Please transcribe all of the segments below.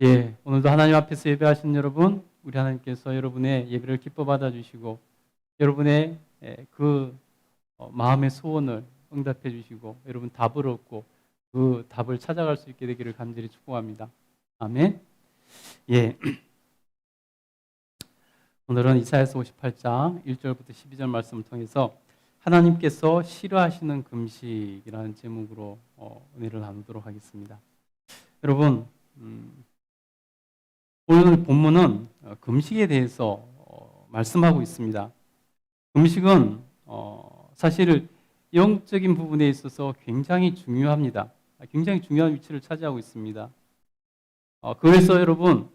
예, 오늘도 하나님 앞에서 예배하신 여러분, 우리 하나님께서 여러분의 예배를 기뻐 받아주시고 여러분의 마음의 소원을 응답해 주시고 여러분 답을 얻고 그 답을 찾아갈 수 있게 되기를 간절히 축복합니다. 아멘. 예, 오늘은 이사야서 58장 1절부터 12절 말씀을 통해서 하나님께서 싫어하시는 금식이라는 제목으로 은혜를 나누도록 하겠습니다. 여러분, 오늘 본문은 금식에 대해서 말씀하고 있습니다. 금식은 사실 영적인 부분에 있어서 굉장히 중요합니다. 굉장히 중요한 위치를 차지하고 있습니다. 그래서 여러분,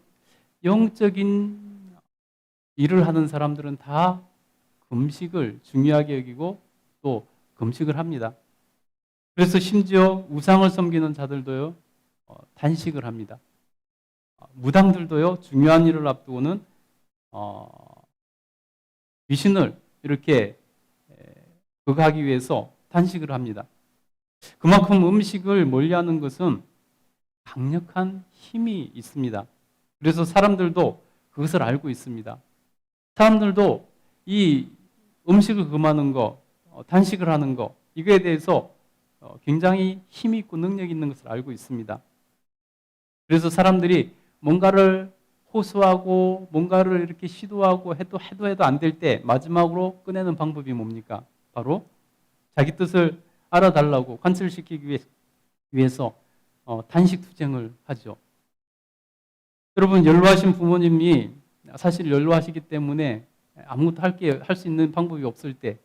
영적인 일을 하는 사람들은 다 금식을 중요하게 여기고 또 금식을 합니다. 그래서 심지어 우상을 섬기는 자들도요, 단식을 합니다. 무당들도요, 중요한 일을 앞두고는 귀신을 이렇게 극하기 위해서 단식을 합니다. 그만큼 음식을 멀리하는 것은 강력한 힘이 있습니다. 그래서 사람들도 그것을 알고 있습니다. 사람들도 이 음식을 금하는 거, 단식을 하는 거, 이거에 대해서 굉장히 힘이 있고 능력이 있는 것을 알고 있습니다. 그래서 사람들이 뭔가를 호소하고 뭔가를 이렇게 시도하고 해도 안 될 때 마지막으로 꺼내는 방법이 뭡니까? 바로 자기 뜻을 알아달라고 관철시키기 위해서 단식투쟁을 하죠. 여러분, 연로하신 부모님이 사실 연로하시기 때문에 아무것도 할 수 있는 방법이 없을 때,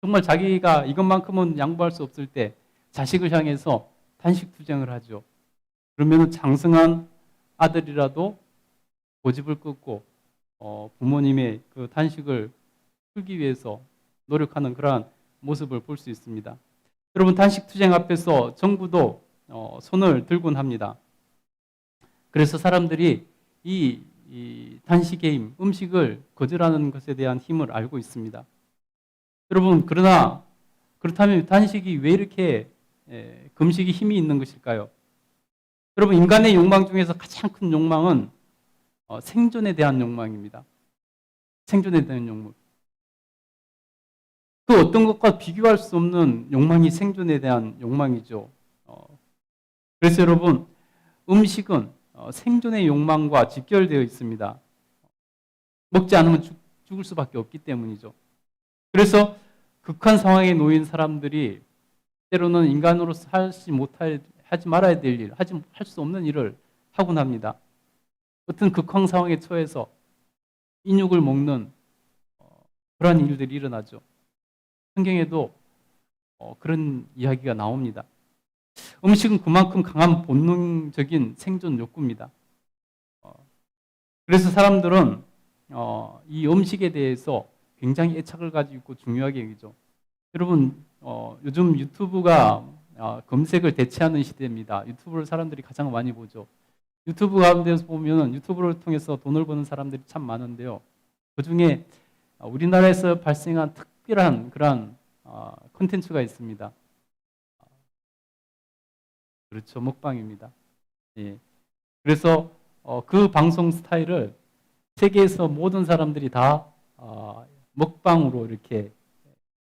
정말 자기가 이것만큼은 양보할 수 없을 때 자식을 향해서 단식투쟁을 하죠. 그러면 장성한 아들이라도 고집을 끊고 부모님의 그 단식을 풀기 위해서 노력하는 그러한 모습을 볼 수 있습니다. 여러분, 단식투쟁 앞에서 정부도 손을 들곤 합니다. 그래서 사람들이 이 단식의 힘, 음식을 거절하는 것에 대한 힘을 알고 있습니다. 여러분, 그렇다면 단식이 왜 이렇게 금식이 힘이 있는 것일까요? 여러분, 인간의 욕망 중에서 가장 큰 욕망은 생존에 대한 욕망입니다. 생존에 대한 욕망. 그 어떤 것과 비교할 수 없는 욕망이 생존에 대한 욕망이죠. 그래서 여러분, 음식은 생존의 욕망과 직결되어 있습니다. 먹지 않으면 죽을 수밖에 없기 때문이죠. 그래서 극한 상황에 놓인 사람들이 때로는 인간으로서 하지 말아야 될 일, 할 수 없는 일을 하곤 합니다. 어떤 극한 상황에 처해서 인육을 먹는 그러한 일들이 일어나죠. 성경에도 그런 이야기가 나옵니다. 음식은 그만큼 강한 본능적인 생존 욕구입니다. 그래서 사람들은 이 음식에 대해서 굉장히 애착을 가지고 있고 중요하게 여기죠. 여러분, 요즘 유튜브가 검색을 대체하는 시대입니다. 유튜브를 사람들이 가장 많이 보죠. 유튜브 가운데서 보면 유튜브를 통해서 돈을 버는 사람들이 참 많은데요. 그중에 우리나라에서 발생한 특별한 그런 콘텐츠가 있습니다. 그렇죠, 먹방입니다. 예. 그래서 그 방송 스타일을 세계에서 모든 사람들이 다 먹방으로 이렇게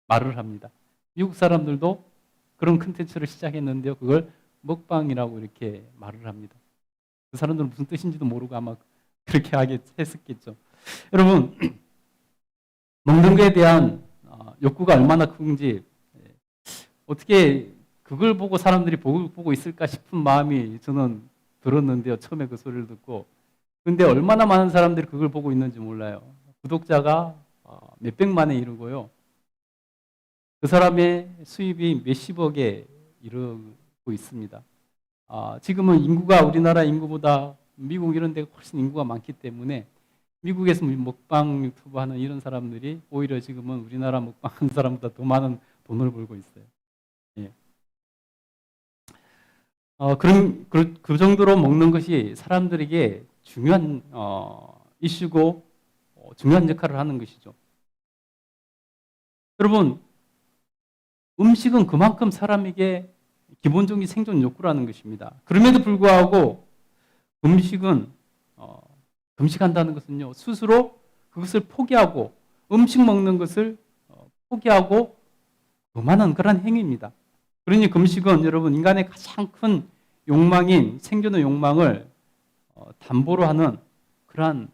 말을 합니다. 미국 사람들도 그런 콘텐츠를 시작했는데요. 그걸 먹방이라고 이렇게 말을 합니다. 그 사람들은 무슨 뜻인지도 모르고 아마 그렇게 했었겠죠. 여러분, 먹는 것에 대한 욕구가 얼마나 큰지 어떻게 그걸 보고 사람들이 보고 있을까 싶은 마음이 저는 들었는데요. 처음에 그 소리를 듣고. 근데 얼마나 많은 사람들이 그걸 보고 있는지 몰라요. 구독자가 몇백만에 이르고요. 그 사람의 수입이 몇십억에 이르고 있습니다. 지금은 인구가 우리나라 인구보다 미국 이런 데가 훨씬 인구가 많기 때문에 미국에서 먹방 유튜브 하는 이런 사람들이 오히려 지금은 우리나라 먹방 하는 사람보다 더 많은 돈을 벌고 있어요. 예. 그 정도로 먹는 것이 사람들에게 중요한 이슈고 중요한 역할을 하는 것이죠. 여러분, 음식은 그만큼 사람에게 기본적인 생존 욕구라는 것입니다. 그럼에도 불구하고 금식은 금식한다는 것은요, 스스로 그것을 포기하고 음식 먹는 것을 포기하고 그만한 그런 행위입니다. 그러니 금식은 여러분 인간의 가장 큰 욕망인 생존의 욕망을 담보로 하는 그러한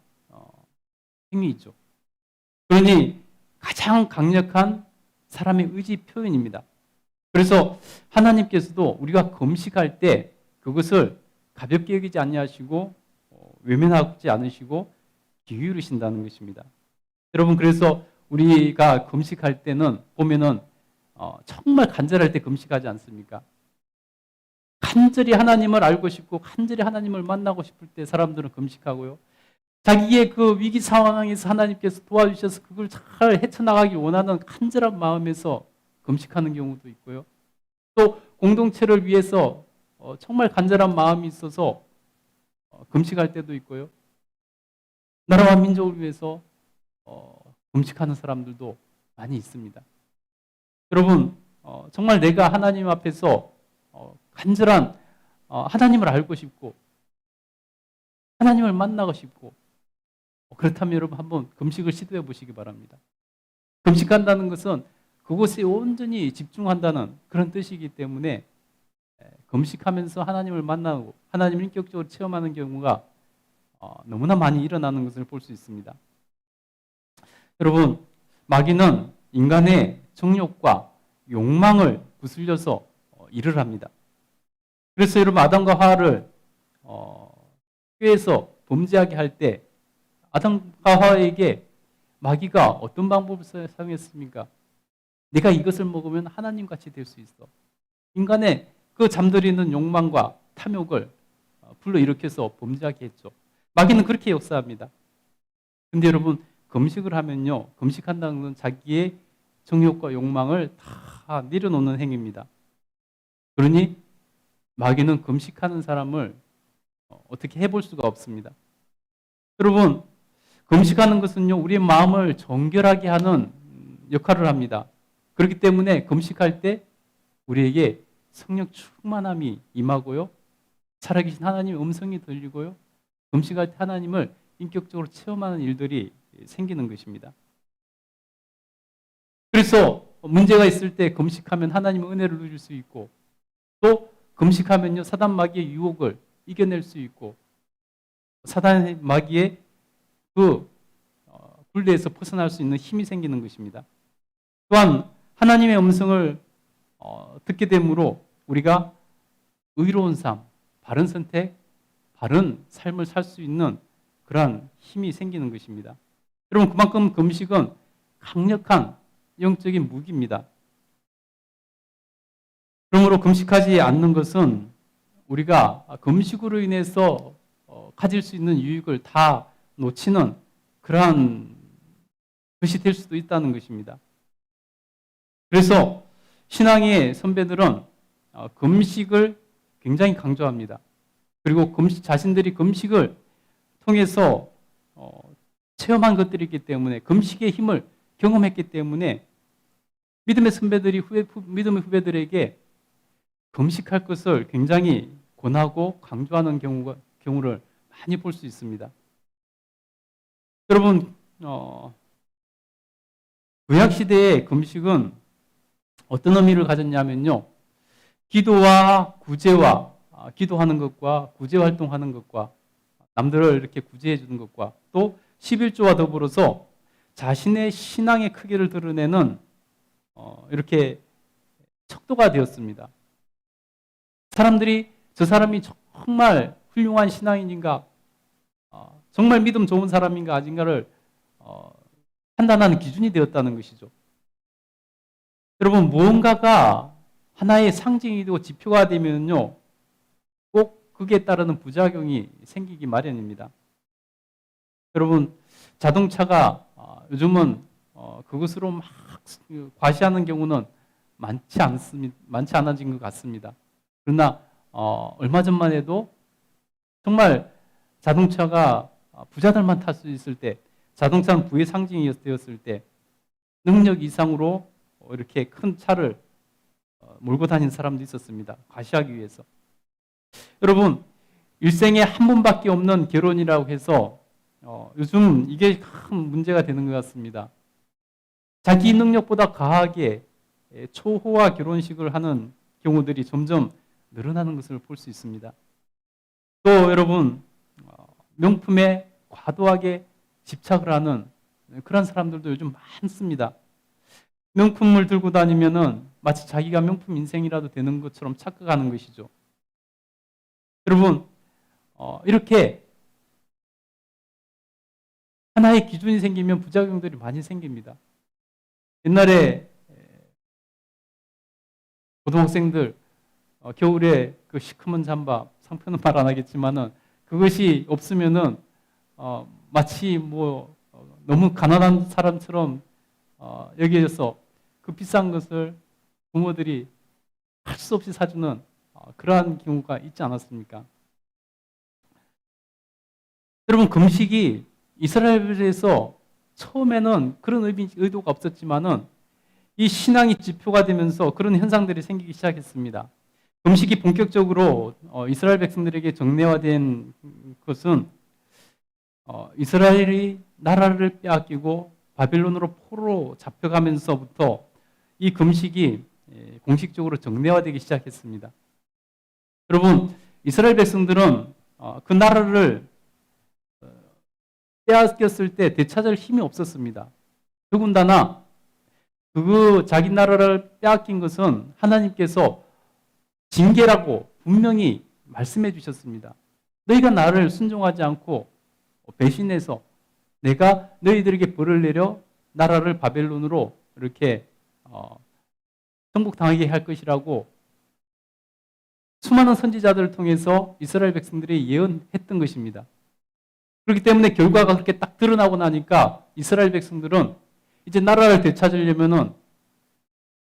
행위이죠. 그러니 가장 강력한 사람의 의지 표현입니다. 그래서 하나님께서도 우리가 금식할 때 그것을 가볍게 여기지 아니하시고 외면하지 않으시고 기울이신다는 것입니다. 여러분, 그래서 우리가 금식할 때는 보면은 정말 간절할 때 금식하지 않습니까? 간절히 하나님을 알고 싶고 간절히 하나님을 만나고 싶을 때 사람들은 금식하고요. 자기의 그 위기 상황에서 하나님께서 도와주셔서 그걸 잘 헤쳐나가길 원하는 간절한 마음에서 금식하는 경우도 있고요. 또 공동체를 위해서 정말 간절한 마음이 있어서 금식할 때도 있고요. 나라와 민족을 위해서 금식하는 사람들도 많이 있습니다. 여러분, 정말 내가 하나님 앞에서 간절한 하나님을 알고 싶고 하나님을 만나고 싶고 그렇다면 여러분 한번 금식을 시도해 보시기 바랍니다. 금식한다는 것은 그곳에 온전히 집중한다는 그런 뜻이기 때문에 금식하면서 하나님을 만나고 하나님을 인격적으로 체험하는 경우가 너무나 많이 일어나는 것을 볼 수 있습니다. 여러분, 마귀는 인간의 정욕과 욕망을 부술려서 일을 합니다. 그래서 여러분 아담과 하와를 꾀해서 범죄하게 할 때 아담과 하와에게 마귀가 어떤 방법을 사용했습니까? 내가 이것을 먹으면 하나님같이 될 수 있어. 인간의 그 잠들이는 욕망과 탐욕을 불러일으켜서 범죄하게 했죠. 마귀는 그렇게 역사합니다. 근데 여러분, 금식을 하면요, 금식한다는 건 자기의 정욕과 욕망을 다 내려놓는 행위입니다. 그러니 마귀는 금식하는 사람을 어떻게 해볼 수가 없습니다. 여러분, 금식하는 것은요, 우리의 마음을 정결하게 하는 역할을 합니다. 그렇기 때문에 금식할 때 우리에게 성령 충만함이 임하고요, 살아계신 하나님의 음성이 들리고요, 금식할 때 하나님을 인격적으로 체험하는 일들이 생기는 것입니다. 그래서 문제가 있을 때 금식하면 하나님의 은혜를 누릴 수 있고, 또 금식하면요 사단 마귀의 유혹을 이겨낼 수 있고, 사단 마귀의 그 굴레에서 벗어날 수 있는 힘이 생기는 것입니다. 또한 하나님의 음성을 듣게 되므로 우리가 의로운 삶, 바른 선택, 바른 삶을 살 수 있는 그러한 힘이 생기는 것입니다. 여러분, 그만큼 금식은 강력한 영적인 무기입니다. 그러므로 금식하지 않는 것은 우리가 금식으로 인해서 가질 수 있는 유익을 다 놓치는 그러한 것이 될 수도 있다는 것입니다. 그래서 신앙의 선배들은 금식을 굉장히 강조합니다. 그리고 자신들이 금식을 통해서 체험한 것들이기 때문에, 금식의 힘을 경험했기 때문에 믿음의 선배들이 믿음의 후배들에게 금식할 것을 굉장히 권하고 강조하는 경우를 많이 볼 수 있습니다. 여러분, 구약시대의 금식은 어떤 의미를 가졌냐면요, 기도와 구제와 기도하는 것과 구제 활동하는 것과 남들을 이렇게 구제해 주는 것과 또 11조와 더불어서 자신의 신앙의 크기를 드러내는 이렇게 척도가 되었습니다. 사람들이 저 사람이 정말 훌륭한 신앙인인가, 정말 믿음 좋은 사람인가 아닌가를 판단하는 기준이 되었다는 것이죠. 여러분, 무언가가 하나의 상징이 되고 지표가 되면요, 꼭 그에 따르는 부작용이 생기기 마련입니다. 여러분, 자동차가 요즘은 그것으로 막 과시하는 경우는 많지 않아진 것 같습니다. 그러나 얼마 전만 해도 정말 자동차가 부자들만 탈 수 있을 때, 자동차는 부의 상징이 되었을 때 능력 이상으로 이렇게 큰 차를 몰고 다니는 사람도 있었습니다. 과시하기 위해서. 여러분, 일생에 한 번밖에 없는 결혼이라고 해서 요즘 이게 큰 문제가 되는 것 같습니다. 자기 능력보다 과하게 초호화 결혼식을 하는 경우들이 점점 늘어나는 것을 볼 수 있습니다. 또 여러분, 명품에 과도하게 집착을 하는 그런 사람들도 요즘 많습니다. 명품을 들고 다니면은 마치 자기가 명품 인생이라도 되는 것처럼 착각하는 것이죠. 여러분, 이렇게 하나의 기준이 생기면 부작용들이 많이 생깁니다. 옛날에 고등학생들 겨울에 그 시커먼 잠바, 상표는 말 안 하겠지만은 그것이 없으면은 마치 뭐 너무 가난한 사람처럼 여기에서 그 비싼 것을 부모들이 할 수 없이 사주는 그러한 경우가 있지 않았습니까? 여러분, 금식이 이스라엘에서 처음에는 그런 의도가 없었지만은 이 신앙이 지표가 되면서 그런 현상들이 생기기 시작했습니다. 금식이 본격적으로 이스라엘 백성들에게 정례화된 것은 이스라엘이 나라를 빼앗기고 바빌론으로 포로로 잡혀가면서부터 이 금식이 공식적으로 정례화되기 시작했습니다. 여러분, 이스라엘 백성들은 그 나라를 빼앗겼을 때 되찾을 힘이 없었습니다. 더군다나 그 자기 나라를 빼앗긴 것은 하나님께서 징계라고 분명히 말씀해 주셨습니다. 너희가 나를 순종하지 않고 배신해서 내가 너희들에게 벌을 내려 나라를 바벨론으로 이렇게 정복당하게 할 것이라고 수많은 선지자들을 통해서 이스라엘 백성들이 예언했던 것입니다. 그렇기 때문에 결과가 그렇게 딱 드러나고 나니까 이스라엘 백성들은 이제 나라를 되찾으려면은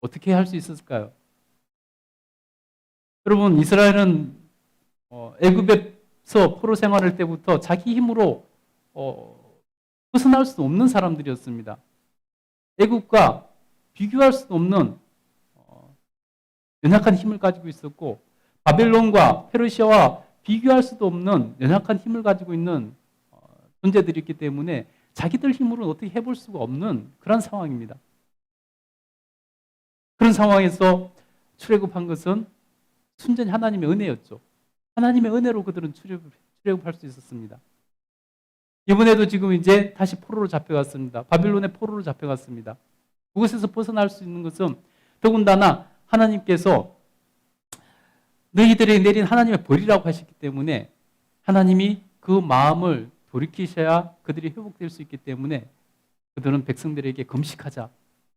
어떻게 할 수 있었을까요? 여러분, 이스라엘은 애굽에서 포로 생활할 때부터 자기 힘으로 벗어날 수 없는 사람들이었습니다. 애굽과 비교할 수 없는 연약한 힘을 가지고 있었고 바벨론과 페르시아와 비교할 수도 없는 연약한 힘을 가지고 있는 존재들이 있기 때문에 자기들 힘으로는 어떻게 해볼 수가 없는 그런 상황입니다. 그런 상황에서 출애굽한 것은 순전히 하나님의 은혜였죠. 하나님의 은혜로 그들은 출애굽할 수 있었습니다. 이번에도 지금 이제 다시 포로로 잡혀갔습니다. 바빌론의 포로로 잡혀갔습니다. 그곳에서 벗어날 수 있는 것은 더군다나 하나님께서 너희들에게 내린 하나님의 벌이라고 하셨기 때문에 하나님이 그 마음을 돌이키셔야 그들이 회복될 수 있기 때문에 그들은 백성들에게 금식하자.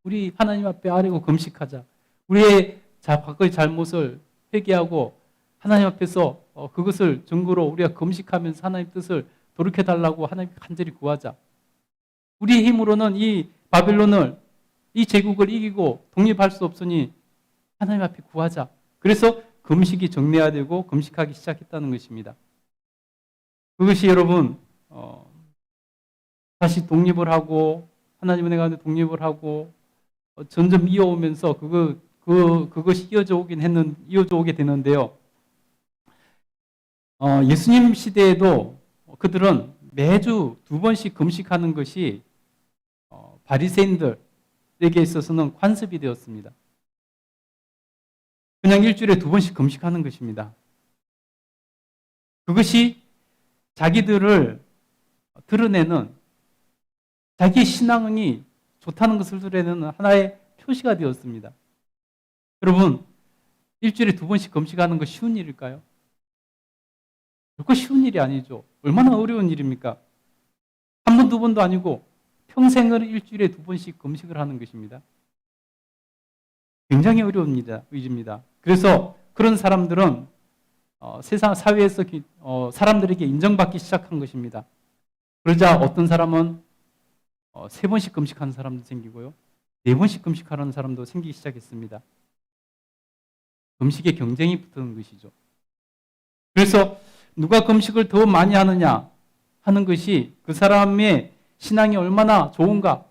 우리 하나님 앞에 아뢰고 금식하자. 우리의 과거의 잘못을 회개하고 하나님 앞에서 그것을 증거로 우리가 금식하면서 하나님 뜻을 돌이켜달라고 하나님께 간절히 구하자. 우리의 힘으로는 이 바빌론을, 이 제국을 이기고 독립할 수 없으니 하나님 앞에 구하자. 그래서 금식이 정례화되고 금식하기 시작했다는 것입니다. 그것이 여러분 다시 독립을 하고 하나님 은혜 가운데 독립을 하고 점점 이어오면서 그것이 이어져 오게 되는데요. 예수님 시대에도 그들은 매주 2번씩 금식하는 것이 바리새인들에게 있어서는 관습이 되었습니다. 그냥 일주일에 2번씩 금식하는 것입니다. 그것이 자기들을 드러내는, 자기 신앙이 좋다는 것을 드러내는 하나의 표시가 되었습니다. 여러분, 일주일에 2번씩 금식하는 거 쉬운 일일까요? 결코 쉬운 일이 아니죠. 얼마나 어려운 일입니까? 한 번, 2번도 아니고 평생을 일주일에 2번씩 금식을 하는 것입니다. 굉장히 어려운 일입니다. 그래서 그런 사람들은 세상 사회에서 사람들에게 인정받기 시작한 것입니다. 그러자 어떤 사람은 3번씩 금식하는 사람도 생기고요. 4번씩 금식하는 사람도 생기기 시작했습니다. 금식에 경쟁이 붙는 것이죠. 그래서 누가 금식을 더 많이 하느냐 하는 것이 그 사람의 신앙이 얼마나 좋은가,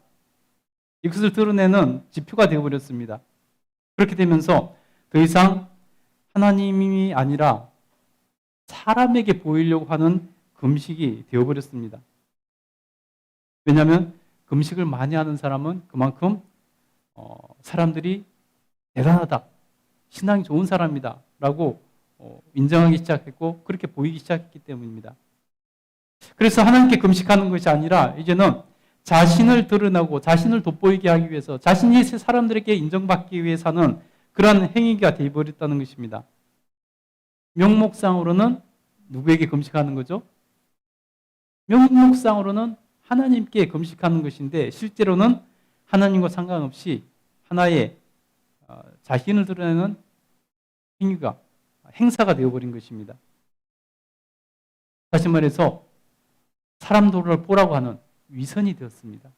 이것을 드러내는 지표가 되어버렸습니다. 그렇게 되면서 더 이상 하나님이 아니라 사람에게 보이려고 하는 금식이 되어버렸습니다. 왜냐하면 금식을 많이 하는 사람은 그만큼 사람들이 대단하다, 신앙이 좋은 사람이다 라고 인정하기 시작했고 그렇게 보이기 시작했기 때문입니다. 그래서 하나님께 금식하는 것이 아니라 이제는 자신을 드러나고 자신을 돋보이게 하기 위해서 자신이 사람들에게 인정받기 위해서 하는 그러한 행위가 되어버렸다는 것입니다. 명목상으로는 누구에게 금식하는 거죠? 명목상으로는 하나님께 금식하는 것인데 실제로는 하나님과 상관없이 하나의 자신을 드러내는 행사가 되어버린 것입니다. 다시 말해서 사람들을 보라고 하는 위선이 되었습니다.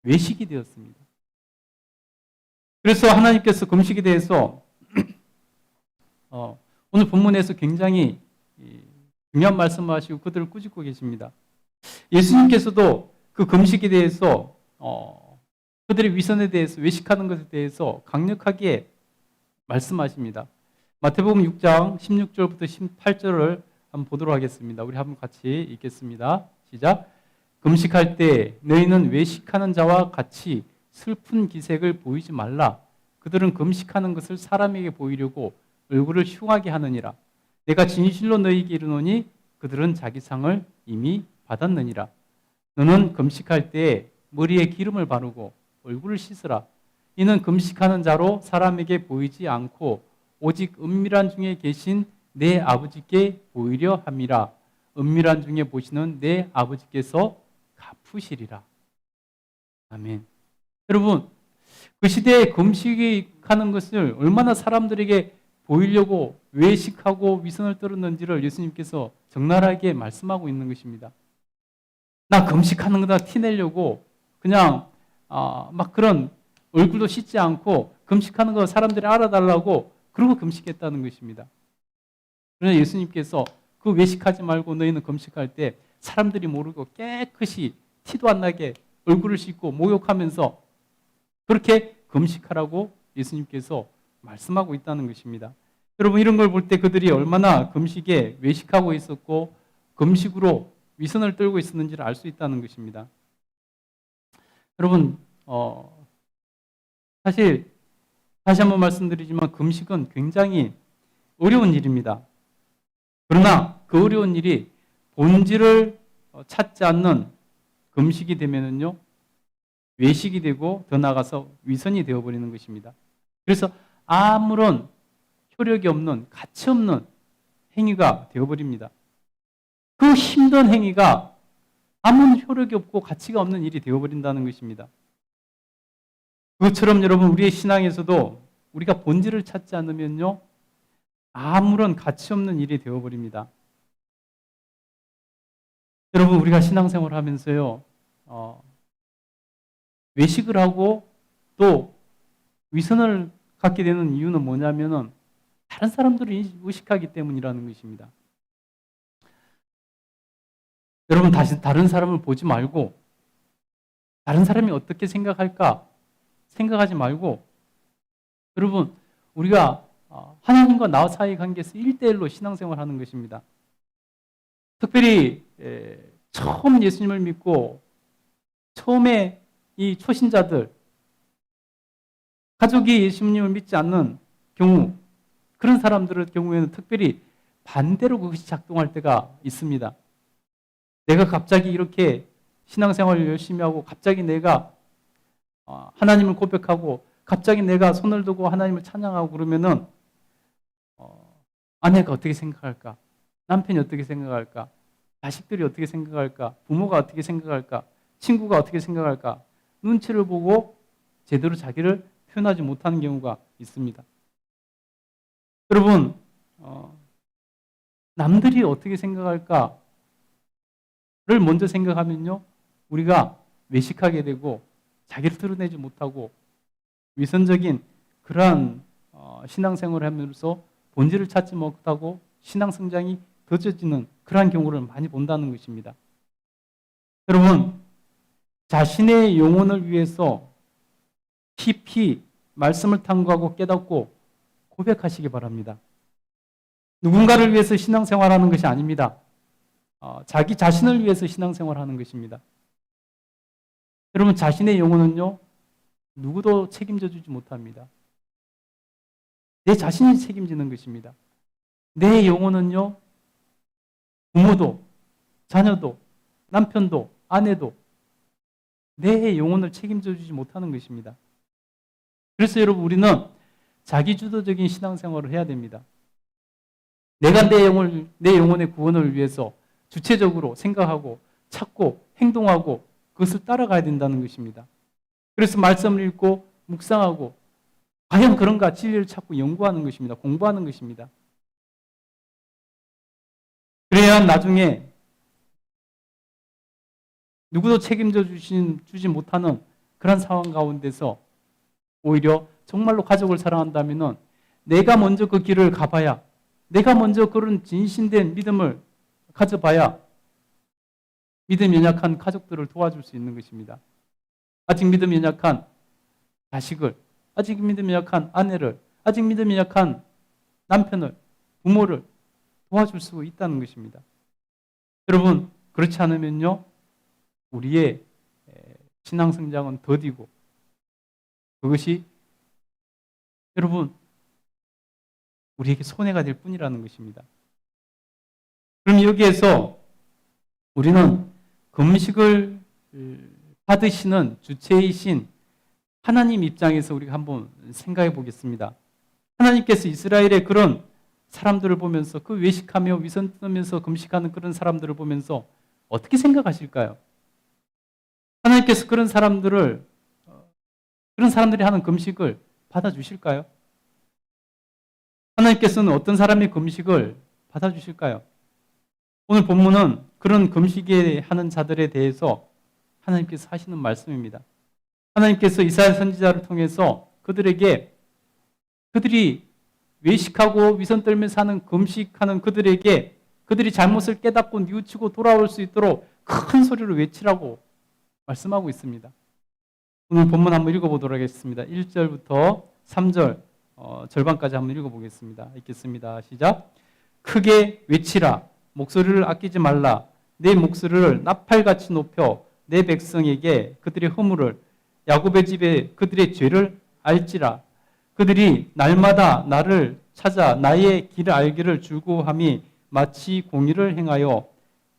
외식이 되었습니다. 그래서 하나님께서 금식에 대해서 오늘 본문에서 굉장히 중요한 말씀을 하시고 그들을 꾸짖고 계십니다. 예수님께서도 그 금식에 대해서 그들의 위선에 대해서 외식하는 것에 대해서 강력하게 말씀하십니다. 마태복음 6장 16절부터 18절을 한번 보도록 하겠습니다. 우리 한번 같이 읽겠습니다. 시작. 금식할 때 너희는 외식하는 자와 같이 슬픈 기색을 보이지 말라. 그들은 금식하는 것을 사람에게 보이려고 얼굴을 흉하게 하느니라. 내가 진실로 너희에게 이르노니 그들은 자기 상을 이미 받았느니라. 너는 금식할 때 머리에 기름을 바르고 얼굴을 씻으라. 이는 금식하는 자로 사람에게 보이지 않고 오직 은밀한 중에 계신 내 아버지께 보이려 함이라. 은밀한 중에 보시는 내 아버지께서 갚으시리라. 아멘. 여러분, 그 시대에 금식하는 것을 얼마나 사람들에게 보이려고 외식하고 위선을 떨었는지를 예수님께서 적나라하게 말씀하고 있는 것입니다. 나 금식하는 거다 티내려고 그냥 막 그런 얼굴도 씻지 않고 금식하는 거 사람들이 알아달라고 그러고 금식했다는 것입니다. 그러나 예수님께서 그 외식하지 말고 너희는 금식할 때 사람들이 모르고 깨끗이 티도 안 나게 얼굴을 씻고 목욕하면서 그렇게 금식하라고 예수님께서 말씀하고 있다는 것입니다. 여러분, 이런 걸 볼 때 그들이 얼마나 금식에 외식하고 있었고 금식으로 위선을 떨고 있었는지를 알 수 있다는 것입니다. 여러분, 사실 다시 한번 말씀드리지만 금식은 굉장히 어려운 일입니다. 그러나 그 어려운 일이 본질을 찾지 않는 금식이 되면은요, 외식이 되고 더 나아가서 위선이 되어버리는 것입니다. 그래서 아무런 효력이 없는, 가치 없는 행위가 되어버립니다. 그 힘든 행위가 아무런 효력이 없고 가치가 없는 일이 되어버린다는 것입니다. 그것처럼 여러분, 우리의 신앙에서도 우리가 본질을 찾지 않으면요, 아무런 가치 없는 일이 되어버립니다. 여러분, 우리가 신앙생활을 하면서요, 외식을 하고 또 위선을 갖게 되는 이유는 뭐냐면은 다른 사람들을 의식하기 때문이라는 것입니다. 여러분, 다른 사람을 보지 말고 다른 사람이 어떻게 생각할까 생각하지 말고 여러분, 우리가 하나님과 나 사이의 관계에서 1대1로 신앙생활하는 것입니다. 특별히 처음 예수님을 믿고 처음에 이 초신자들, 가족이 예수님을 믿지 않는 경우, 그런 사람들의 경우에는 특별히 반대로 그것이 작동할 때가 있습니다. 내가 갑자기 이렇게 신앙생활을 열심히 하고 갑자기 내가 하나님을 고백하고 갑자기 내가 손을 들고 하나님을 찬양하고 그러면은 아내가 어떻게 생각할까? 남편이 어떻게 생각할까? 자식들이 어떻게 생각할까? 부모가 어떻게 생각할까? 친구가 어떻게 생각할까? 눈치를 보고 제대로 자기를 표현하지 못하는 경우가 있습니다. 여러분, 남들이 어떻게 생각할까를 먼저 생각하면요, 우리가 외식하게 되고 자기를 드러내지 못하고 위선적인 그러한 신앙생활을 하면서 본질을 찾지 못하고 신앙 성장이 더뎌지는 그러한 경우를 많이 본다는 것입니다. 여러분, 자신의 영혼을 위해서 깊이 말씀을 탐구하고 깨닫고 고백하시기 바랍니다. 누군가를 위해서 신앙생활하는 것이 아닙니다. 자기 자신을 위해서 신앙생활하는 것입니다. 여러분, 자신의 영혼은요, 누구도 책임져 주지 못합니다. 내 자신이 책임지는 것입니다. 내 영혼은요, 부모도, 자녀도, 남편도, 아내도 내 영혼을 책임져 주지 못하는 것입니다. 그래서 여러분, 우리는 자기주도적인 신앙생활을 해야 됩니다. 내가 내 영혼의 구원을 위해서 주체적으로 생각하고 찾고 행동하고 그것을 따라가야 된다는 것입니다. 그래서 말씀을 읽고 묵상하고 과연 그런가 진리를 찾고 연구하는 것입니다. 공부하는 것입니다. 그래야 나중에 누구도 책임져 주지 못하는 그런 상황 가운데서 오히려 정말로 가족을 사랑한다면 내가 먼저 그 길을 가봐야, 내가 먼저 그런 진실된 믿음을 가져봐야 믿음이 연약한 가족들을 도와줄 수 있는 것입니다. 아직 믿음이 연약한 자식을, 아직 믿음이 약한 아내를, 아직 믿음이 약한 남편을, 부모를 도와줄 수 있다는 것입니다. 여러분, 그렇지 않으면요, 우리의 신앙 성장은 더디고 그것이 여러분 우리에게 손해가 될 뿐이라는 것입니다. 그럼 여기에서 우리는 금식을 받으시는 주체이신 하나님 입장에서 우리가 한번 생각해 보겠습니다. 하나님께서 이스라엘의 그런 사람들을 보면서 그 외식하며 위선 뜯으면서 금식하는 그런 사람들을 보면서 어떻게 생각하실까요? 하나님께서 그런 사람들이 하는 금식을 받아주실까요? 하나님께서는 어떤 사람의 금식을 받아주실까요? 오늘 본문은 그런 금식에 하는 자들에 대해서 하나님께서 하시는 말씀입니다. 하나님께서 이사야 선지자를 통해서 그들이 외식하고 위선 떨며 사는 금식하는 그들에게 그들이 잘못을 깨닫고 뉘우치고 돌아올 수 있도록 큰 소리로 외치라고 말씀하고 있습니다. 오늘 본문 한번 읽어보도록 하겠습니다. 1절부터 3절 절반까지 한번 읽어보겠습니다. 읽겠습니다. 시작. 크게 외치라. 목소리를 아끼지 말라. 내 목소리를 나팔같이 높여 내 백성에게 그들의 허물을 야곱의 집에 그들의 죄를 알지라. 그들이 날마다 나를 찾아 나의 길을 알기를 즐거워함이 마치 공의를 행하여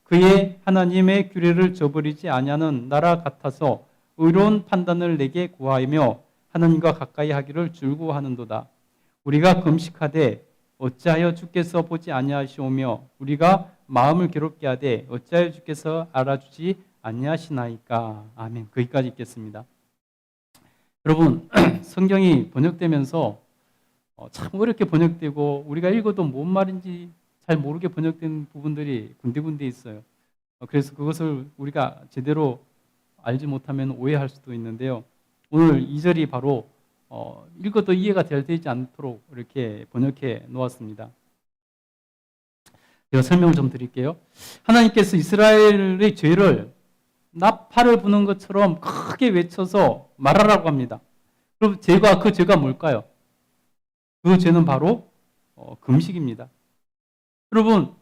그의 하나님의 규례를 저버리지 아니하는 나라 같아서 의로운 판단을 내게 구하며 하나님과 가까이 하기를 즐거워하는도다. 우리가 금식하되 어찌하여 주께서 보지 아니하시오며 우리가 마음을 괴롭게 하되 어찌하여 주께서 알아주지 아니하시나이까. 아멘. 거기까지 읽겠습니다. 여러분, 성경이 번역되면서 참 어렵게 번역되고 우리가 읽어도 뭔 말인지 잘 모르게 번역된 부분들이 군데군데 있어요. 그래서 그것을 우리가 제대로 알지 못하면 오해할 수도 있는데요. 오늘 2절이 바로 읽어도 이해가 되지 않도록 이렇게 번역해 놓았습니다. 제가 설명을 좀 드릴게요. 하나님께서 이스라엘의 죄를 나팔을 부는 것처럼 크게 외쳐서 말하라고 합니다. 그럼 그 죄가 뭘까요? 그 죄는 바로 금식입니다. 여러분,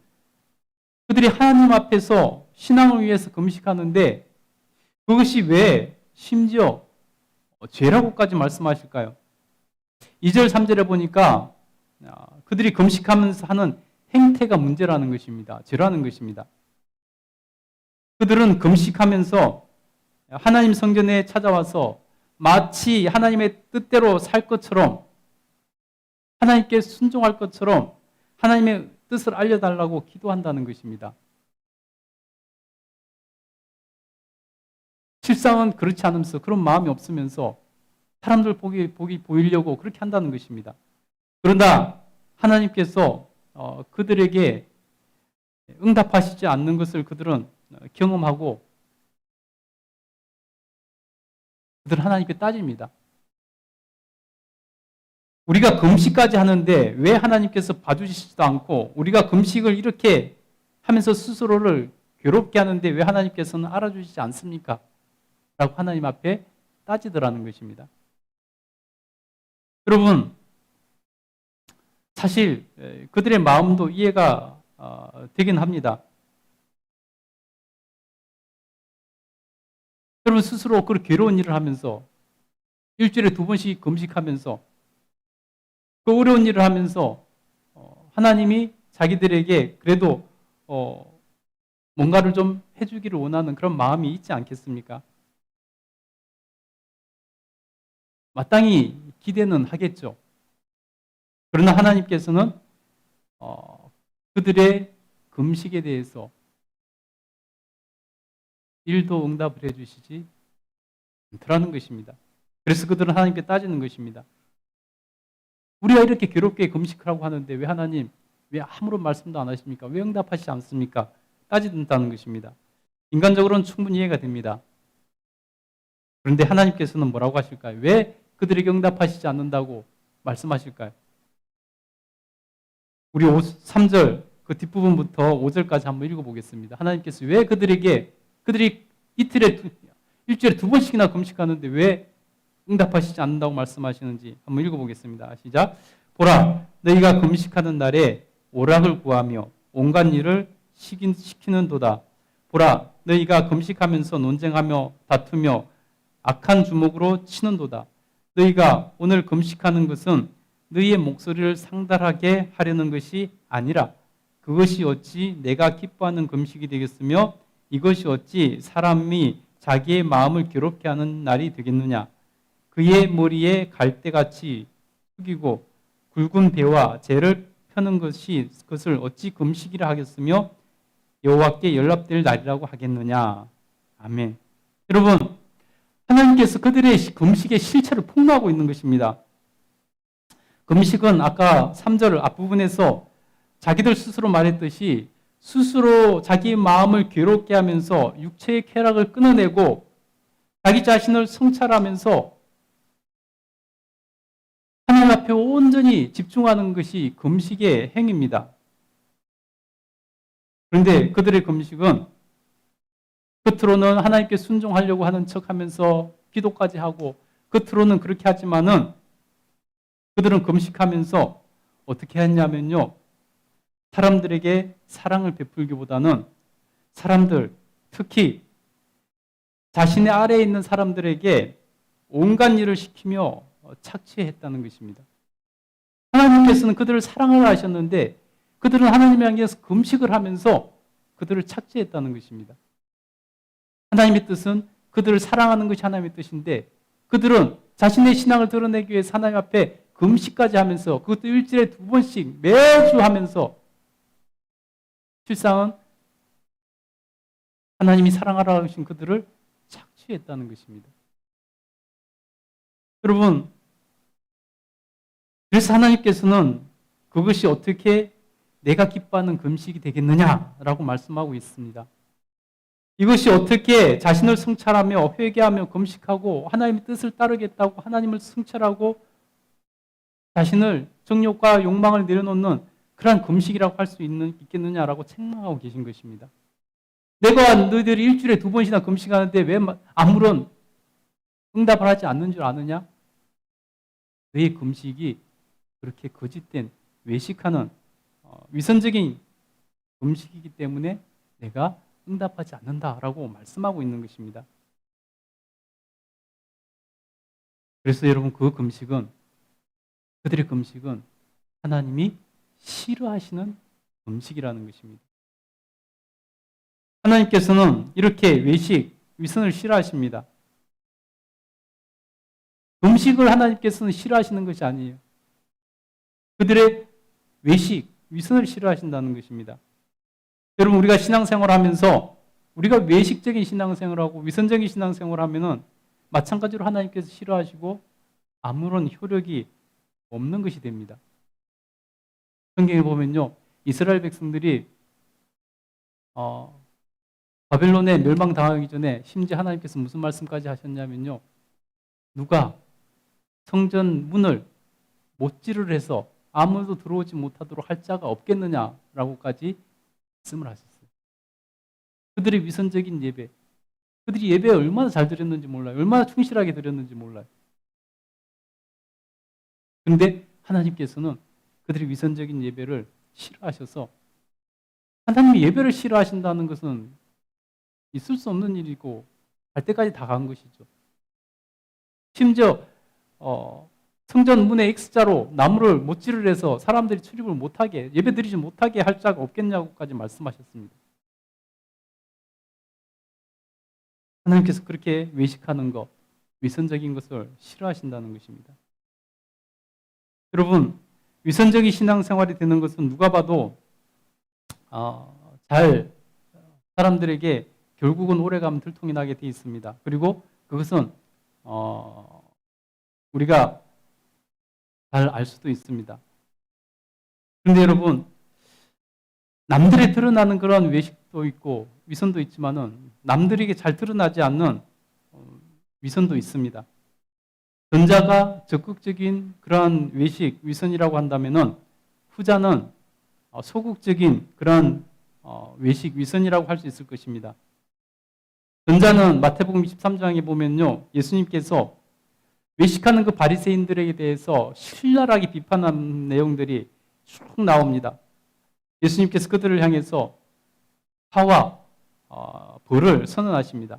그들이 하나님 앞에서 신앙을 위해서 금식하는데 그것이 왜 심지어 죄라고까지 말씀하실까요? 2절, 3절에 보니까 그들이 금식하면서 하는 행태가 문제라는 것입니다. 죄라는 것입니다. 그들은 금식하면서 하나님 성전에 찾아와서 마치 하나님의 뜻대로 살 것처럼 하나님께 순종할 것처럼 하나님의 뜻을 알려달라고 기도한다는 것입니다. 실상은 그렇지 않으면서 그런 마음이 없으면서 사람들 보이려고 그렇게 한다는 것입니다. 그러나 하나님께서 그들에게 응답하시지 않는 것을 그들은 경험하고 그들은 하나님께 따집니다. 우리가 금식까지 하는데 왜 하나님께서 봐주시지도 않고 우리가 금식을 이렇게 하면서 스스로를 괴롭게 하는데 왜 하나님께서는 알아주시지 않습니까? 라고 하나님 앞에 따지더라는 것입니다. 여러분, 사실 그들의 마음도 이해가 되긴 합니다. 여러분 스스로 그 괴로운 일을 하면서 일주일에 2번씩 금식하면서 그 어려운 일을 하면서 하나님이 자기들에게 그래도 뭔가를 좀 해주기를 원하는 그런 마음이 있지 않겠습니까? 마땅히 기대는 하겠죠. 그러나 하나님께서는 그들의 금식에 대해서 1도 응답을 해주시지 않더라는 것입니다. 그래서 그들은 하나님께 따지는 것입니다. 우리가 이렇게 괴롭게 금식하라고 하는데 왜 하나님 왜 아무런 말씀도 안 하십니까? 왜 응답하시지 않습니까? 따진다는 것입니다. 인간적으로는 충분히 이해가 됩니다. 그런데 하나님께서는 뭐라고 하실까요? 왜 그들에게 응답하시지 않는다고 말씀하실까요? 우리 3절 그 뒷부분부터 5절까지 한번 읽어보겠습니다. 하나님께서 왜 그들이 일주일에 2번씩이나 금식하는데 왜 응답하시지 않는다고 말씀하시는지 한번 읽어보겠습니다. 시작. 보라, 너희가 금식하는 날에 오락을 구하며 온갖 일을 시키는도다. 보라, 너희가 금식하면서 논쟁하며 다투며 악한 주먹으로 치는도다. 너희가 오늘 금식하는 것은 너희의 목소리를 상달하게 하려는 것이 아니라 그것이 어찌 내가 기뻐하는 금식이 되겠으며 이것이 어찌 사람이 자기의 마음을 괴롭게 하는 날이 되겠느냐. 그의 머리에 갈대같이 숙이고 굵은 배와 재를 펴는 그것을 어찌 금식이라 하겠으며 여호와께 연락될 날이라고 하겠느냐. 아멘. 여러분, 하나님께서 그들의 금식의 실체를 폭로하고 있는 것입니다. 금식은 아까 3절 앞부분에서 자기들 스스로 말했듯이 스스로 자기 마음을 괴롭게 하면서 육체의 쾌락을 끊어내고 자기 자신을 성찰하면서 하나님 앞에 온전히 집중하는 것이 금식의 행위입니다. 그런데 그들의 금식은 겉으로는 하나님께 순종하려고 하는 척하면서 기도까지 하고 겉으로는 그렇게 하지만은 그들은 금식하면서 어떻게 했냐면요. 사람들에게 사랑을 베풀기보다는 사람들, 특히 자신의 아래에 있는 사람들에게 온갖 일을 시키며 착취했다는 것입니다. 하나님께서는 그들을 사랑하라 하셨는데 그들은 하나님을 향해서 금식을 하면서 그들을 착취했다는 것입니다. 하나님의 뜻은 그들을 사랑하는 것이 하나님의 뜻인데 그들은 자신의 신앙을 드러내기 위해서 하나님 앞에 금식까지 하면서 그것도 일주일에 2번씩 매주 하면서 실상은 하나님이 사랑하라고 하신 그들을 착취했다는 것입니다. 여러분, 그래서 하나님께서는 그것이 어떻게 내가 기뻐하는 금식이 되겠느냐라고 말씀하고 있습니다. 이것이 어떻게 자신을 성찰하며 회개하며 금식하고 하나님의 뜻을 따르겠다고 하나님을 성찰하고 자신을 정욕과 욕망을 내려놓는 그러한 금식이라고 할 수 있겠느냐라고 책망하고 계신 것입니다. 내가 너희들이 일주일에 2번씩이나 금식하는데 왜 아무런 응답을 하지 않는 줄 아느냐? 너희 금식이 그렇게 거짓된 외식하는 위선적인 금식이기 때문에 내가 응답하지 않는다라고 말씀하고 있는 것입니다. 그래서 여러분 그들의 금식은 하나님이 싫어하시는 금식이라는 것입니다. 하나님께서는 이렇게 위선을 싫어하십니다. 금식을 하나님께서는 싫어하시는 것이 아니에요. 그들의 위선을 싫어하신다는 것입니다. 여러분, 우리가 신앙생활을 하면서 우리가 외식적인 신앙생활하고 위선적인 신앙생활을 하면은 마찬가지로 하나님께서 싫어하시고 아무런 효력이 없는 것이 됩니다. 성경에 보면요, 이스라엘 백성들이 바벨론에 멸망당하기 전에 심지어 하나님께서 무슨 말씀까지 하셨냐면요, 누가 성전 문을 못질을 해서 아무도 들어오지 못하도록 할 자가 없겠느냐라고까지 말씀을 하셨어요. 그들의 위선적인 예배, 그들이 예배에 얼마나 잘 드렸는지 몰라요. 얼마나 충실하게 드렸는지 몰라요. 그런데 하나님께서는 그들이 위선적인 예배를 싫어하셔서 하나님이 예배를 싫어하신다는 것은 있을 수 없는 일이고 갈 때까지 다 간 것이죠. 심지어 성전 문의 X자로 나무를 못질을 해서 사람들이 출입을 못하게 예배드리지 못하게 할 자가 없겠냐고까지 말씀하셨습니다. 하나님께서 그렇게 외식하는 것, 위선적인 것을 싫어하신다는 것입니다. 여러분, 위선적인 신앙생활이 되는 것은 누가 봐도 잘 사람들에게 결국은 오래가면 들통이 나게 되어 있습니다. 그리고 그것은 우리가 잘 알 수도 있습니다. 그런데 여러분, 남들에 드러나는 그런 외식도 있고 위선도 있지만은 남들에게 잘 드러나지 않는 위선도 있습니다. 전자가 적극적인 그러한 외식, 위선이라고 한다면은 후자는 소극적인 그러한 외식, 위선이라고 할 수 있을 것입니다. 전자는 마태복음 23장에 보면요, 예수님께서 외식하는 그 바리새인들에 대해서 신랄하게 비판한 내용들이 쭉 나옵니다. 예수님께서 그들을 향해서 화와 벌을 선언하십니다.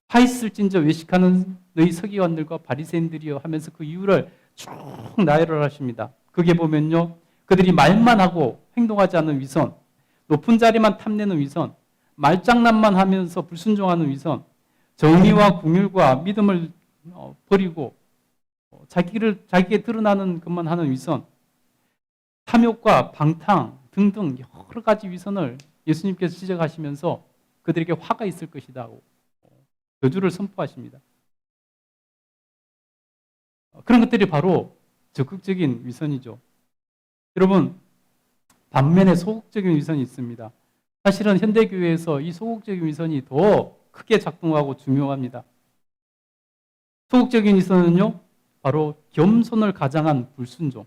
화 있을진저 외식하는 너희 서기관들과 바리새인들이여 하면서 그 이유를 쭉 나열을 하십니다. 그게 보면요, 그들이 말만 하고 행동하지 않는 위선, 높은 자리만 탐내는 위선, 말장난만 하면서 불순종하는 위선, 정의와 궁율과 믿음을 버리고 자기에게 드러나는 것만 하는 위선, 탐욕과 방탕 등등 여러 가지 위선을 예수님께서 지적하시면서 그들에게 화가 있을 것이다 고 저주를 선포하십니다. 그런 것들이 바로 적극적인 위선이죠. 여러분, 반면에 소극적인 위선이 있습니다. 사실은 현대교회에서 이 소극적인 위선이 더 크게 작동하고 중요합니다. 소극적인 위선은요, 바로 겸손을 가장한 불순종.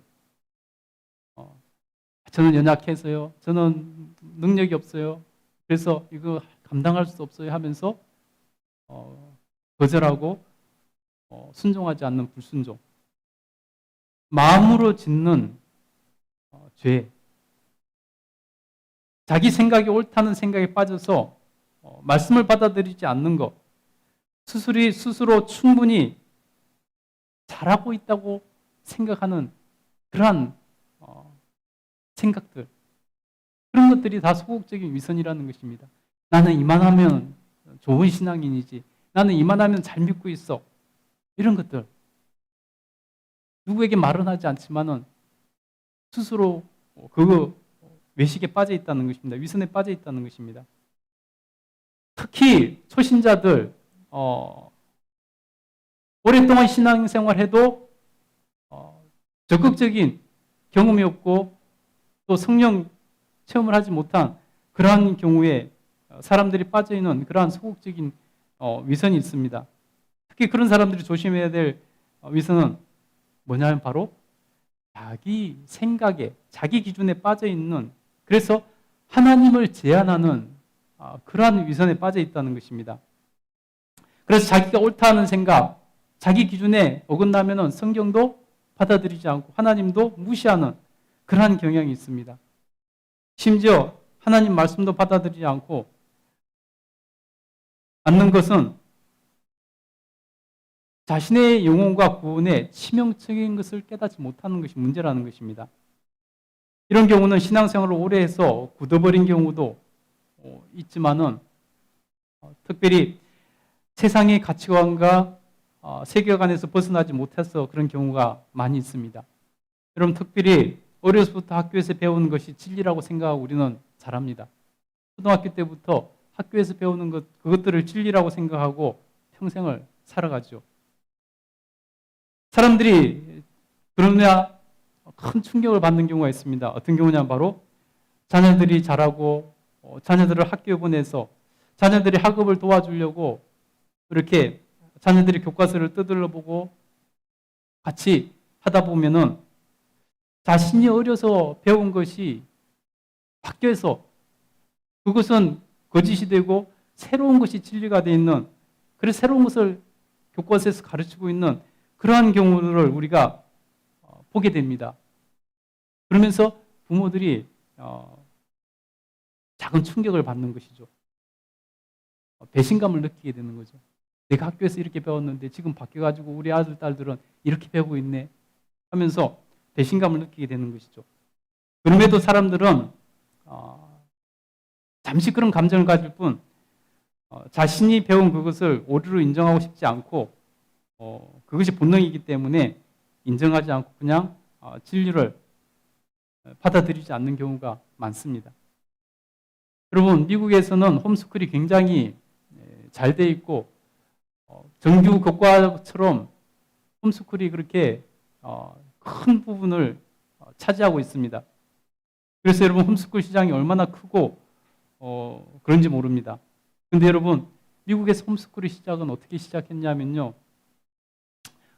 저는 연약해서요, 저는 능력이 없어요, 그래서 이거 감당할 수 없어요 하면서 거절하고 순종하지 않는 불순종. 마음으로 짓는 죄. 자기 생각이 옳다는 생각에 빠져서 말씀을 받아들이지 않는 것. 스스로 충분히 잘하고 있다고 생각하는 그러한 생각들. 그런 것들이 다 소극적인 위선이라는 것입니다. 나는 이만하면 좋은 신앙인이지. 나는 이만하면 잘 믿고 있어. 이런 것들. 누구에게 말은 하지 않지만은 스스로 그 외식에 빠져 있다는 것입니다. 위선에 빠져 있다는 것입니다. 특히 초신자들, 오랫동안 신앙생활해도 적극적인 경험이 없고 또 성령 체험을 하지 못한 그러한 경우에 사람들이 빠져있는 그러한 소극적인 위선이 있습니다. 특히 그런 사람들이 조심해야 될 위선은 뭐냐면 바로 자기 생각에, 자기 기준에 빠져있는, 그래서 하나님을 제한하는 그러한 위선에 빠져있다는 것입니다. 그래서 자기가 옳다는 생각, 자기 기준에 어긋나면 성경도 받아들이지 않고 하나님도 무시하는 그러한 경향이 있습니다. 심지어 하나님 말씀도 받아들이지 않는 것은 자신의 영혼과 구원에 치명적인 것을 깨닫지 못하는 것이 문제라는 것입니다. 이런 경우는 신앙생활을 오래 해서 굳어버린 경우도 있지만은 특별히 세상의 가치관과 세계관에서 벗어나지 못해서 그런 경우가 많이 있습니다. 여러분, 특별히 어려서부터 학교에서 배우는 것이 진리라고 생각하고 우리는 잘합니다. 초등학교 때부터 학교에서 배우는 그것들을 진리라고 생각하고 평생을 살아가죠. 사람들이 그러냐 큰 충격을 받는 경우가 있습니다. 어떤 경우냐면 바로 자녀들이 잘하고 자녀들을 학교에 보내서 자녀들이 학업을 도와주려고 이렇게 자녀들이 교과서를 떠들러 보고 같이 하다 보면은 자신이 어려서 배운 것이 바뀌어서 그것은 거짓이 되고 새로운 것이 진리가 되어 있는, 그래서 새로운 것을 교과서에서 가르치고 있는 그러한 경우를 우리가 보게 됩니다. 그러면서 부모들이 작은 충격을 받는 것이죠. 배신감을 느끼게 되는 거죠. 내가 학교에서 이렇게 배웠는데 지금 바뀌어가지고 우리 아들, 딸들은 이렇게 배우고 있네 하면서 배신감을 느끼게 되는 것이죠. 그럼에도 사람들은 잠시 그런 감정을 가질 뿐 자신이 배운 그것을 오류로 인정하고 싶지 않고 그것이 본능이기 때문에 인정하지 않고 그냥 진리를 받아들이지 않는 경우가 많습니다. 여러분, 미국에서는 홈스쿨이 굉장히 잘 돼 있고 정규 교과처럼 홈스쿨이 그렇게 큰 부분을 차지하고 있습니다. 그래서 여러분, 홈스쿨 시장이 얼마나 크고 그런지 모릅니다. 근데 여러분, 미국에서 홈스쿨의 시작은 어떻게 시작했냐면요.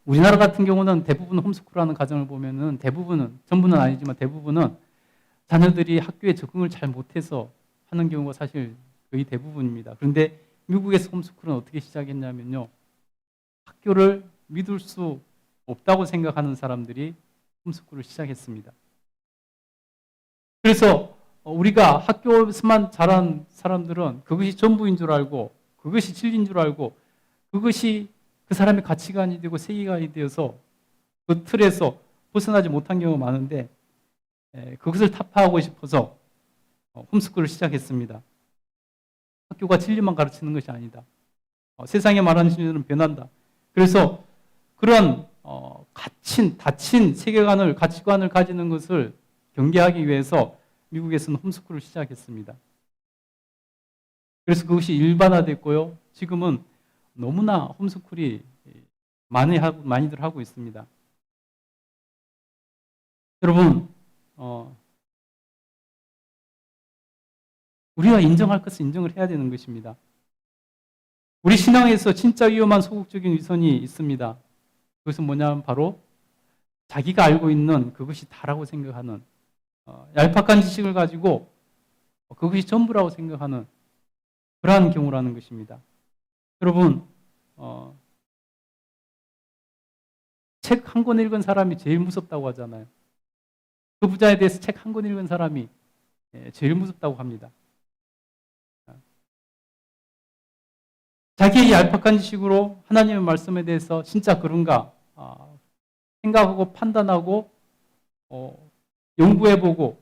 우리나라 같은 경우는 대부분 홈스쿨하는 가정을 보면은 대부분은, 전부는 아니지만 대부분은 자녀들이 학교에 적응을 잘 못해서 하는 경우가 사실 거의 대부분입니다. 그런데 미국에서 홈스쿨은 어떻게 시작했냐면요. 학교를 믿을 수 없다고 생각하는 사람들이 홈스쿨을 시작했습니다. 그래서 우리가 학교에서만 자란 사람들은 그것이 전부인 줄 알고 그것이 진리인 줄 알고 그것이 그 사람의 가치관이 되고 세계관이 되어서 그 틀에서 벗어나지 못한 경우가 많은데 그것을 타파하고 싶어서 홈스쿨을 시작했습니다. 학교가 진리만 가르치는 것이 아니다. 세상에 말하는 진리는 변한다. 그래서 그런 닫힌 세계관을, 가치관을 가지는 것을 경계하기 위해서 미국에서는 홈스쿨을 시작했습니다. 그래서 그것이 일반화됐고요. 지금은 너무나 홈스쿨이 많이들 하고 있습니다. 여러분, 우리가 인정할 것은 인정을 해야 되는 것입니다. 우리 신앙에서 진짜 위험한 소극적인 위선이 있습니다. 그것은 뭐냐면 바로 자기가 알고 있는 그것이 다라고 생각하는 얄팍한 지식을 가지고 그것이 전부라고 생각하는 그러한 경우라는 것입니다. 여러분, 책 한 권 읽은 사람이 제일 무섭다고 하잖아요. 그 부자에 대해서 책 한 권 읽은 사람이 제일 무섭다고 합니다. 자기의 얄팍한 지식으로 하나님의 말씀에 대해서 진짜 그런가 생각하고 판단하고 연구해보고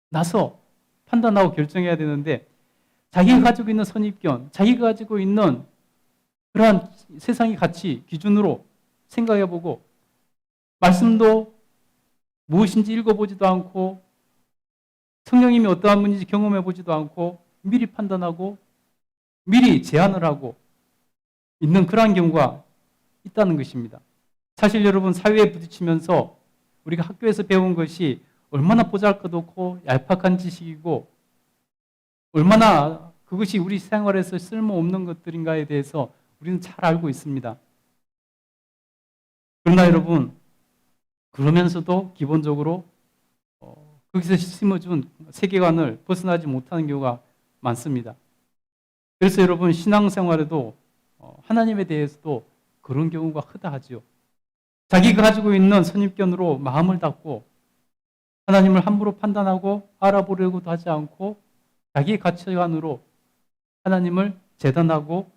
나서 판단하고 결정해야 되는데 자기가 가지고 있는 선입견, 자기가 가지고 있는 그러한 세상의 가치 기준으로 생각해보고 말씀도 무엇인지 읽어보지도 않고 성령님이 어떠한 분인지 경험해보지도 않고 미리 판단하고 미리 제안을 하고 있는 그러한 경우가 있다는 것입니다. 사실 여러분, 사회에 부딪히면서 우리가 학교에서 배운 것이 얼마나 보잘것없고 얄팍한 지식이고 얼마나 그것이 우리 생활에서 쓸모없는 것들인가에 대해서 우리는 잘 알고 있습니다. 그러나 여러분, 그러면서도 기본적으로 거기서 심어준 세계관을 벗어나지 못하는 경우가 많습니다. 그래서 여러분, 신앙생활에도 하나님에 대해서도 그런 경우가 크다하죠. 자기가 가지고 있는 선입견으로 마음을 닫고 하나님을 함부로 판단하고 알아보려고도 하지 않고 자기의 가치관으로 하나님을 재단하고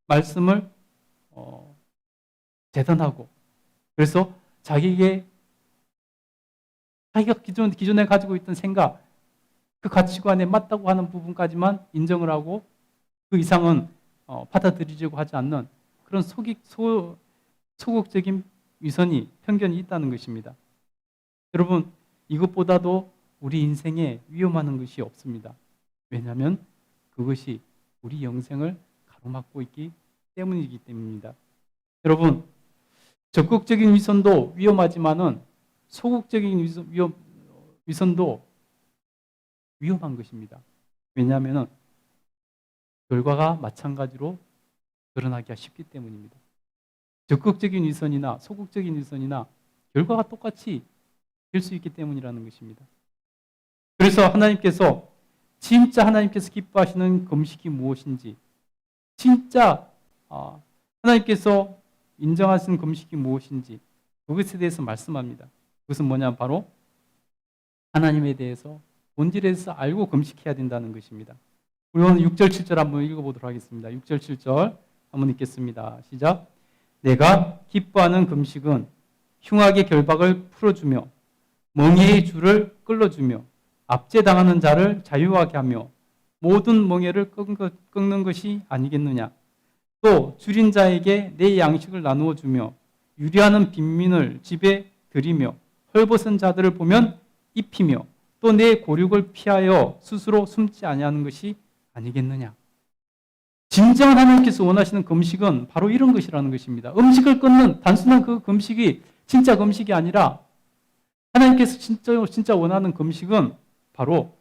말씀을 재단하고 그래서 자기가 기존에 가지고 있던 생각 그 가치관에 맞다고 하는 부분까지만 인정을 하고 그 이상은 받아들이려고 하지 않는 그런 소극적인 위선이, 편견이 있다는 것입니다. 여러분, 이것보다도 우리 인생에 위험한 것이 없습니다. 왜냐하면 그것이 우리 영생을 가로막고 있기 때문이기 때문입니다. 여러분, 적극적인 위선도 위험하지만은 소극적인 위선도 위험한 것입니다. 왜냐하면 결과가 마찬가지로 드러나기가 쉽기 때문입니다. 적극적인 위선이나 소극적인 위선이나 결과가 똑같이 될 수 있기 때문이라는 것입니다. 그래서 진짜 하나님께서 기뻐하시는 금식이 무엇인지, 진짜 하나님께서 인정하시는 금식이 무엇인지 그것에 대해서 말씀합니다. 그것은 뭐냐면 바로 하나님에 대해서 본질에 대해서 알고 금식해야 된다는 것입니다. 우리 오늘 6절 7절 한번 읽어보도록 하겠습니다. 6절 7절 한번 읽겠습니다. 시작. 내가 기뻐하는 금식은 흉악의 결박을 풀어주며 멍에의 줄을 끌어주며 압제당하는 자를 자유하게 하며 모든 멍에를 꺾는 것이 아니겠느냐. 또 줄인 자에게 내 양식을 나누어 주며 유리하는 빈민을 집에 들이며 헐벗은 자들을 보면 입히며 또 내 고륙을 피하여 스스로 숨지 아니하는 것이 아니겠느냐. 진정한 하나님께서 원하시는 금식은 바로 이런 것이라는 것입니다. 음식을 끊는 단순한 그 금식이 진짜 금식이 아니라 하나님께서 진짜 원하는 금식은 바로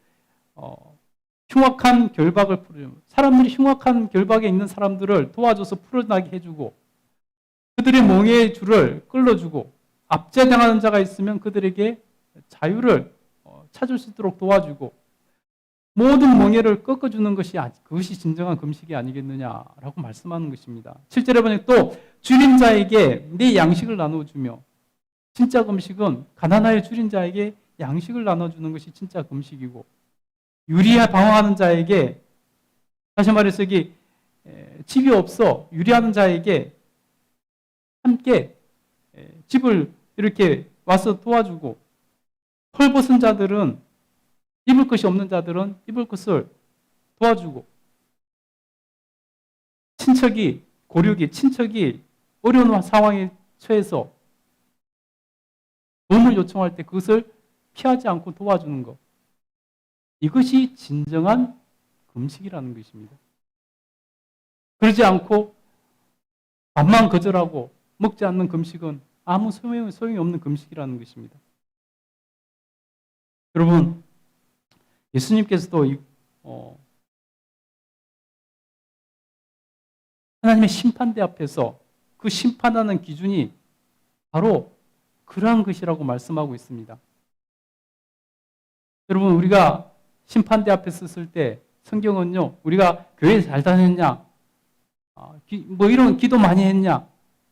흉악한 결박을 풀어주고 사람들이 흉악한 결박에 있는 사람들을 도와줘서 풀어나게 해주고 그들의 멍에의 줄을 끌어주고 압제당하는 자가 있으면 그들에게 자유를 찾을 수 있도록 도와주고 모든 멍에를 꺾어주는 것이 그것이 진정한 금식이 아니겠느냐라고 말씀하는 것입니다. 7절에 보니 또 줄인 자에게 내 양식을 나눠주며 진짜 금식은 가난하여 줄인 자에게 양식을 나눠주는 것이 진짜 금식이고 유리에 방황하는 자에게 다시 말해서 이게 집이 없어 유리하는 자에게 함께 집을 이렇게 와서 도와주고 헐벗은 자들은 입을 것이 없는 자들은 입을 것을 도와주고 친척이 어려운 상황에 처해서 도움을 요청할 때 그것을 피하지 않고 도와주는 것. 이것이 진정한 금식이라는 것입니다. 그러지 않고 밥만 거절하고 먹지 않는 금식은 아무 소용이 없는 금식이라는 것입니다. 여러분, 예수님께서도 하나님의 심판대 앞에서 그 심판하는 기준이 바로 그러한 것이라고 말씀하고 있습니다. 여러분, 우리가 심판대 앞에 섰을 때 성경은요, 우리가 교회 잘 다녔냐, 뭐 이런 기도 많이 했냐,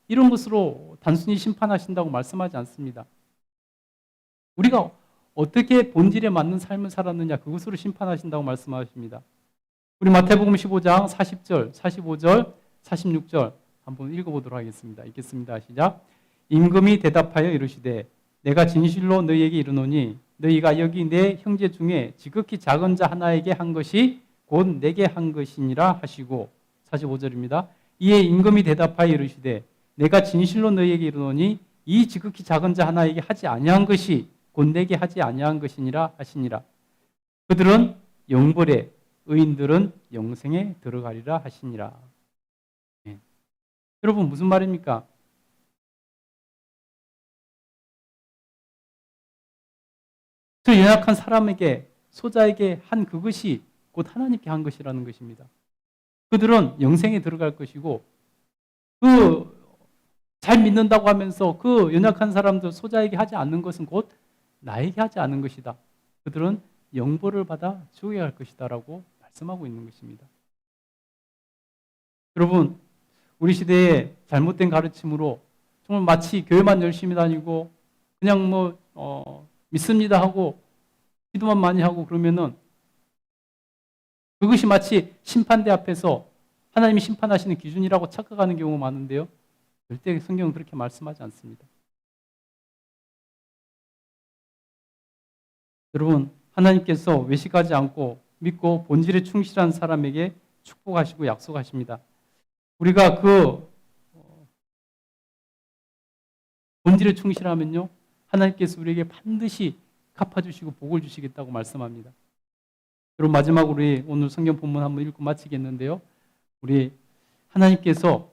이런 것으로 단순히 심판하신다고 말씀하지 않습니다. 우리가 어떻게 본질에 맞는 삶을 살았느냐, 그것으로 심판하신다고 말씀하십니다. 우리 마태복음 15장 40절, 45절, 46절 한번 읽어보도록 하겠습니다. 읽겠습니다. 시작. 임금이 대답하여 이르시되 내가 진실로 너희에게 이르노니 너희가 여기 내 형제 중에 지극히 작은 자 하나에게 한 것이 곧 내게 한 것이니라 하시고 45절입니다. 이에 임금이 대답하여 이르시되 내가 진실로 너희에게 이르노니 이 지극히 작은 자 하나에게 하지 아니한 것이 곧 내게 하지 아니한 것이니라 하시니라. 그들은 영벌에 의인들은 영생에 들어가리라 하시니라. 네. 여러분 무슨 말입니까? 그 연약한 사람에게 소자에게 한 그것이 곧 하나님께 한 것이라는 것입니다. 그들은 영생에 들어갈 것이고 그 잘 믿는다고 하면서 그 연약한 사람들 소자에게 하지 않는 것은 곧 나에게 하지 않은 것이다. 그들은 영벌을 받아 지옥에 갈 것이다 라고 말씀하고 있는 것입니다. 여러분, 우리 시대의 잘못된 가르침으로 정말 마치 교회만 열심히 다니고 그냥 믿습니다 하고 기도만 많이 하고 그러면은 그것이 마치 심판대 앞에서 하나님이 심판하시는 기준이라고 착각하는 경우가 많은데요. 절대 성경은 그렇게 말씀하지 않습니다. 여러분, 하나님께서 외식하지 않고 믿고 본질에 충실한 사람에게 축복하시고 약속하십니다. 우리가 그 본질에 충실하면요, 하나님께서 우리에게 반드시 갚아주시고 복을 주시겠다고 말씀합니다. 여러분, 마지막으로 우리 오늘 성경 본문 한번 읽고 마치겠는데요. 우리 하나님께서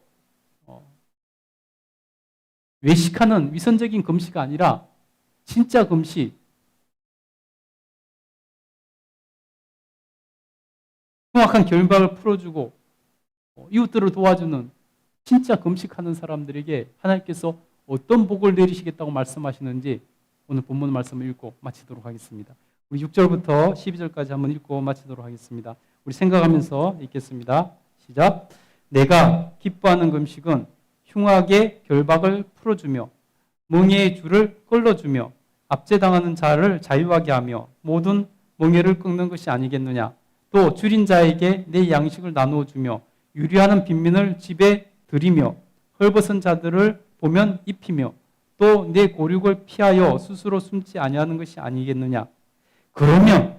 외식하는 위선적인 금식이 아니라 진짜 금식, 흉악한 결박을 풀어주고 이웃들을 도와주는 진짜 금식하는 사람들에게 하나님께서 어떤 복을 내리시겠다고 말씀하시는지 오늘 본문 말씀을 읽고 마치도록 하겠습니다. 우리 6절부터 12절까지 한번 읽고 마치도록 하겠습니다. 우리 생각하면서 읽겠습니다. 시작. 내가 기뻐하는 금식은 흉악의 결박을 풀어주며 멍에의 줄을 끌어주며 압제당하는 자를 자유하게 하며 모든 멍에를 꺾는 것이 아니겠느냐. 또 줄인 자에게 내 양식을 나누어 주며 유리하는 빈민을 집에 들이며 헐벗은 자들을 보면 입히며 또 내 고륙을 피하여 스스로 숨지 아니하는 것이 아니겠느냐. 그러면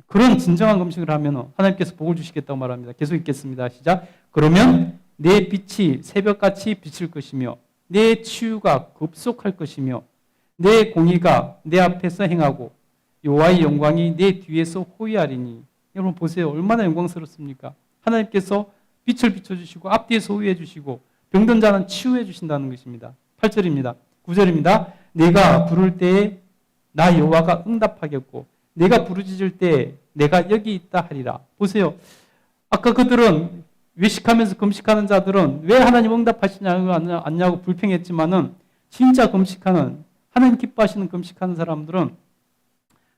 그런 진정한 금식을 하면 하나님께서 복을 주시겠다고 말합니다. 계속 읽겠습니다. 시작. 그러면 내 빛이 새벽같이 비칠 것이며 내 치유가 급속할 것이며 내 공의가 내 앞에서 행하고 여호와의 영광이 내 뒤에서 호위하리니. 여러분 보세요. 얼마나 영광스럽습니까? 하나님께서 빛을 비춰주시고 앞뒤에서 호위해 주시고 병든 자는 치유해 주신다는 것입니다. 8절입니다. 9절입니다. 내가 부를 때에 나 여호와가 응답하겠고 내가 부르짖을 때에 내가 여기 있다 하리라. 보세요. 아까 그들은 외식하면서 금식하는 자들은 왜 하나님 응답하시냐고 불평했지만은 진짜 금식하는 하나님 기뻐하시는 금식하는 사람들은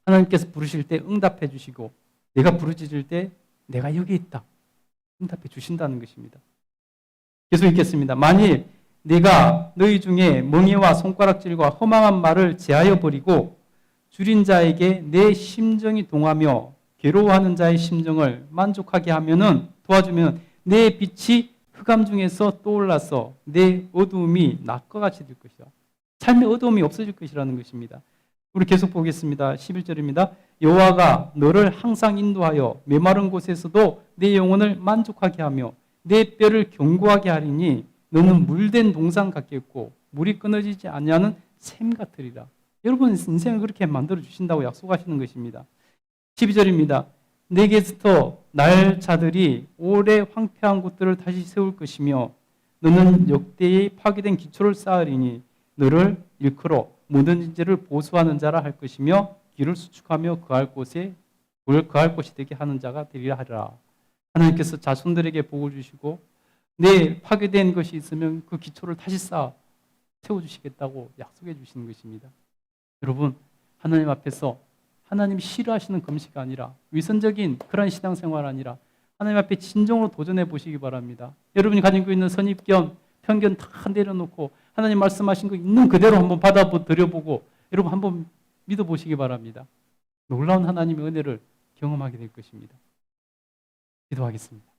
하나님께서 부르실 때 응답해 주시고 내가 부르짖을 때 내가 여기 있다. 응답해 주신다는 것입니다. 계속 읽겠습니다. 만일 내가 너희 중에 멍에와 손가락질과 허망한 말을 제하여 버리고 줄인 자에게 내 심정이 동하며 괴로워하는 자의 심정을 만족하게 하면은 도와주면 내 빛이 흑암 중에서 떠올라서 내 어두움이 낮과 같이 될 것이다. 삶의 어두움이 없어질 것이라는 것입니다. 우리 계속 보겠습니다. 11절입니다. 여호와가 너를 항상 인도하여 메마른 곳에서도 내 영혼을 만족하게 하며 내 뼈를 견고하게 하리니 너는 물된 동상 같겠고 물이 끊어지지 아니하는 샘 같으리라. 여러분 인생을 그렇게 만들어 주신다고 약속하시는 것입니다. 12절입니다. 내게서 날 자들이 오래 황폐한 곳들을 다시 세울 것이며 너는 역대의 파괴된 기초를 쌓으리니 너를 일컬어 모든 죄를 보수하는 자라 할 것이며 길을 수축하며 거할 곳이 되게 하는 자가 되리라 하리라. 하나님께서 자손들에게 복을 주시고 내 파괴된 것이 있으면 그 기초를 다시 쌓아 세워주시겠다고 약속해 주시는 것입니다. 여러분 하나님 앞에서 하나님 싫어하시는 금식이 아니라 위선적인 그런 신앙생활 아니라 하나님 앞에 진정으로 도전해 보시기 바랍니다. 여러분이 가지고 있는 선입견, 편견 다 내려놓고 하나님 말씀하신 거 있는 그대로 한번 받아들여보고 여러분 한번 믿어보시기 바랍니다. 놀라운 하나님의 은혜를 경험하게 될 것입니다. 기도하겠습니다.